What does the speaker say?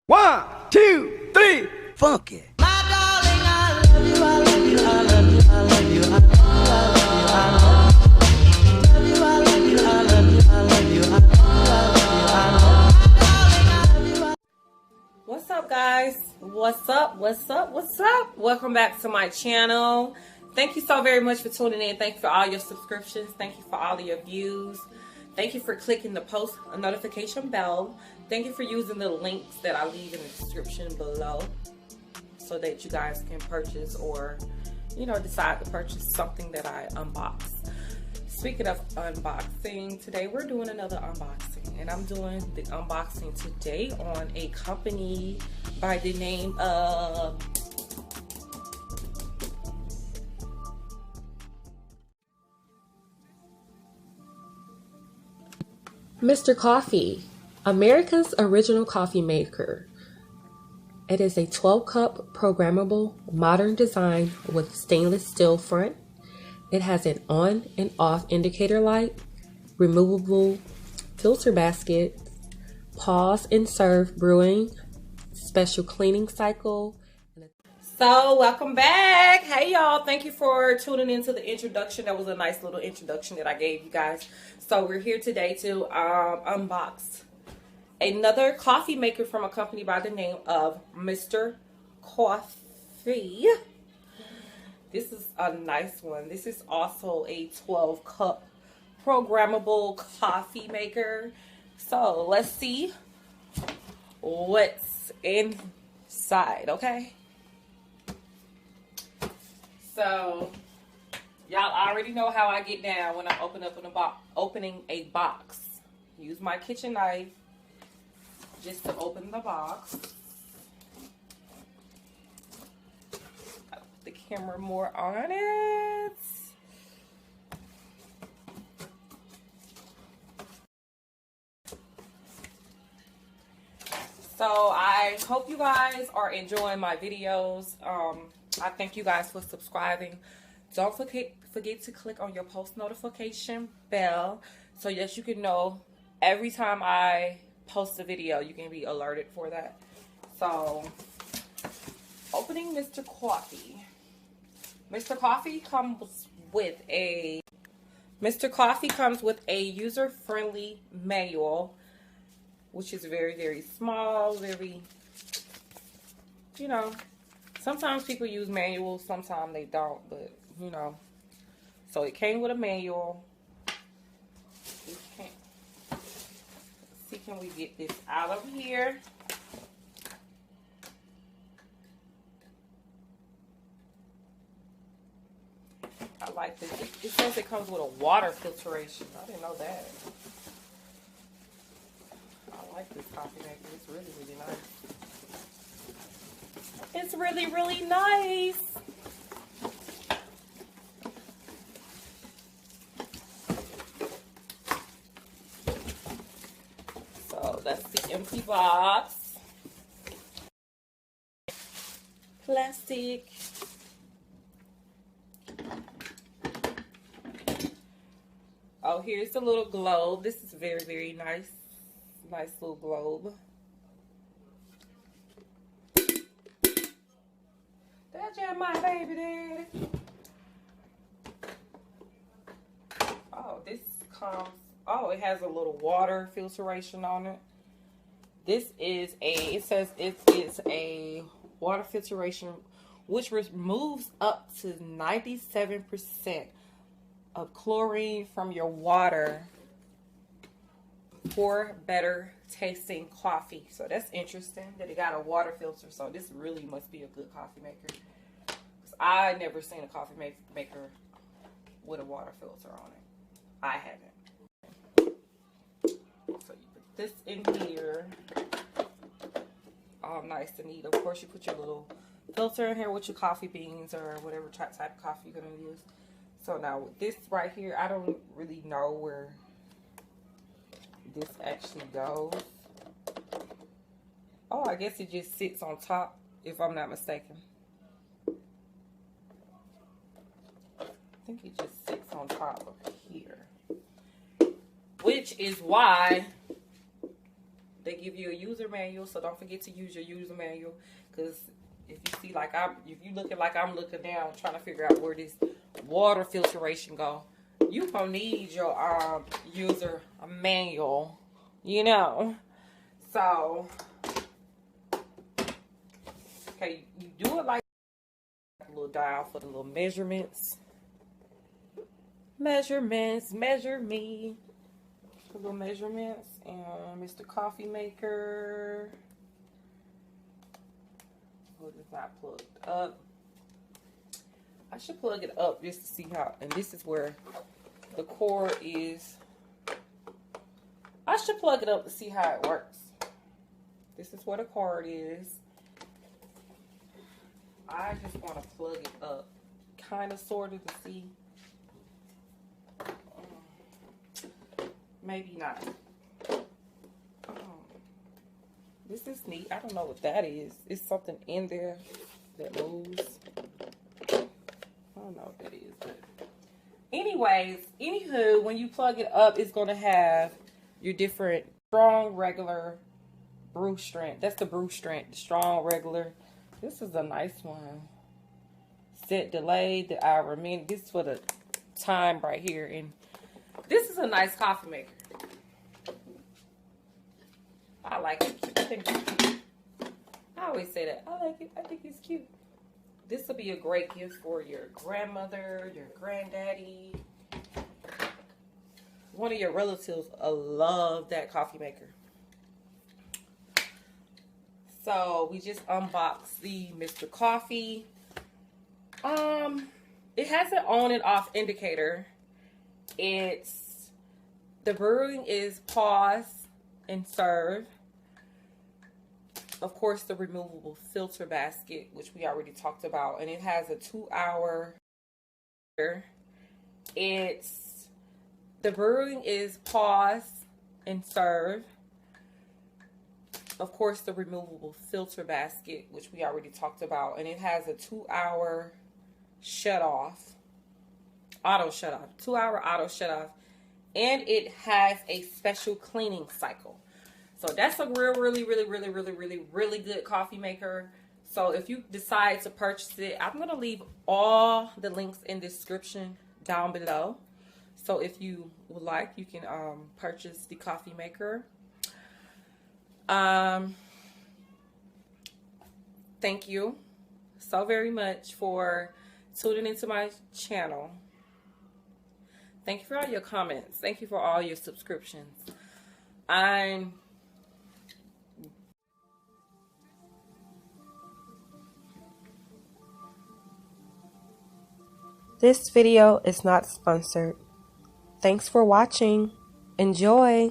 1, 2, 3, funky. What's up, guys? What's up? Welcome back to my channel. Thank you so very much for tuning in. Thank you for all your subscriptions. Thank you for all of your views. Thank you for clicking the post notification bell. Thank you for using the links that I leave in the description below so that you guys can purchase or, decide to purchase something that I unbox. Speaking of unboxing, today we're doing another unboxing, and I'm doing the unboxing today on a company by the name of Mr. Coffee, America's original coffee maker. It is a 12-cup programmable modern design with stainless steel front. It has an on and off indicator light, removable filter basket, pause and serve brewing, special cleaning cycle. So welcome back. Hey y'all, thank you for tuning into the introduction. That was a nice little introduction that I gave you guys. So we're here today to unbox another coffee maker from a company by the name of Mr. Coffee. This is a nice one. This is also a 12-cup programmable coffee maker. So let's see what's inside, okay? So y'all already know how I get down when I'm opening a box. Use my kitchen knife just to open the box. I'll put the camera more on it. So I hope you guys are enjoying my videos. I thank you guys for subscribing. Don't forget to click on your post notification bell so that you can know every time I post a video, you can be alerted for that. So, opening Mr. Coffee. Mr. Coffee comes with a user-friendly manual, which is very, very small, very, sometimes people use manuals, sometimes they don't, but, So it came with a manual. Can we get this out of here? I like this. It says it comes with a water filtration. I didn't know that. I like this coffee maker. It's really, really nice. It's really, really nice. So that's the empty box. Plastic. Oh, here's the little globe. This is very, very nice. Nice little globe. That's just my baby daddy. Oh, this comes. Oh, it has a little water filtration on it. This is it says it is a water filtration which removes up to 97% of chlorine from your water for better tasting coffee. So that's interesting that it got a water filter. So this really must be a good coffee maker. Because I never seen a coffee maker with a water filter on it. I haven't. So you put this in here. All nice and neat. Of course, you put your little filter in here with your coffee beans or whatever type of coffee you're going to use. So now with this right here, I don't really know where this actually goes. Oh, I guess it just sits on top, if I'm not mistaken. I think it just sits on top of here. Which is why They give you a user manual, so don't forget to use your user manual. Because if you see if you looking like I'm looking down, trying to figure out where this water filtration go, you gonna need your user manual, you know. So, okay, you do it like a little dial for the little measurements. Measurements, measure me. The little measurements, and Mr. Coffee Maker. Oh, it's not plugged up. I should plug it up just to see how, and this is where the cord is. I should plug it up to see how it works. This is where the cord is. I just want to plug it up, kind of, sort of, to see. Maybe not. This is neat. I don't know what that is. It's something in there that moves. I don't know what that is. But anyways, anywho, when you plug it up, it's going to have your different strong, regular, brew strength. That's the brew strength. The strong, regular. This is a nice one. Set delay, the hour, minute. This is for the time right here. And this is a nice coffee maker. I like it. I think it's cute. I always say that. I like it. I think it's cute. This will be a great gift for your grandmother, your granddaddy. One of your relatives will love that coffee maker. So we just unboxed the Mr. Coffee. It has an on and off indicator. It's the brewing is pause and serve. Of course, the removable filter basket, which we already talked about, and it has a 2-hour. It's the brewing is pause and serve. Of course, the removable filter basket, which we already talked about, and it has a 2-hour shut off, auto shut off, 2-hour auto shut off, and it has a special cleaning cycle. So that's a really good coffee maker. So if you decide to purchase it, I'm going to leave all the links in the description down below. So if you would like, you can purchase the coffee maker. Thank you so very much for tuning into my channel. Thank you for all your comments. Thank you for all your subscriptions. This video is not sponsored. Thanks for watching. Enjoy.